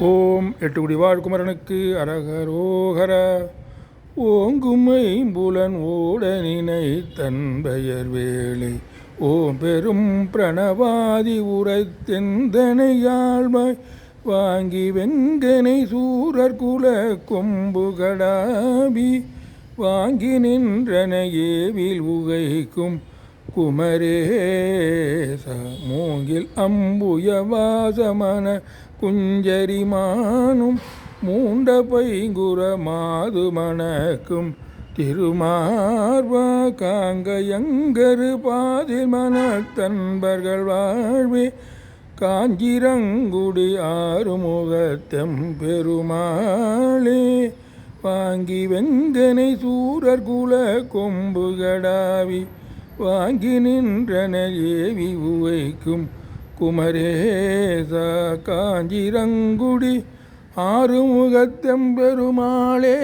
ஓம் எட்டுக்குடி வாழ்குமரனுக்கு அரகரோகர. ஓங்குமை புலன் ஓடனினை தன்பெயர் வேலை ஓம் பெரும் பிரணவாதி உரைத்தெந்தனை யாழ்வாய் வாங்கி வெங்கனை சூரர் குல கொம்புகடாபி வாங்கி நின்றன ஏவில் உகைக்கும் குமரேச மூங்கில் அம்புய வாசமன குஞ்சரிமானும் மூண்ட பைங்குற மாது மணக்கும் திருமார்வா காங்கயங்கரு பாதில் மனத்தன்பர்கள் வாழ்வே காஞ்சிரங்குடி ஆறுமுகத்தெம் பெருமாளே வாங்கி வெங்கனை சூரர் குல கொம்புகடாவி வாங்கி நின்றன ஏவி உவைக்கும் குமரேசா காஞ்சிரங்குடி ஆறுமுகத்தெம்பெருமாளே.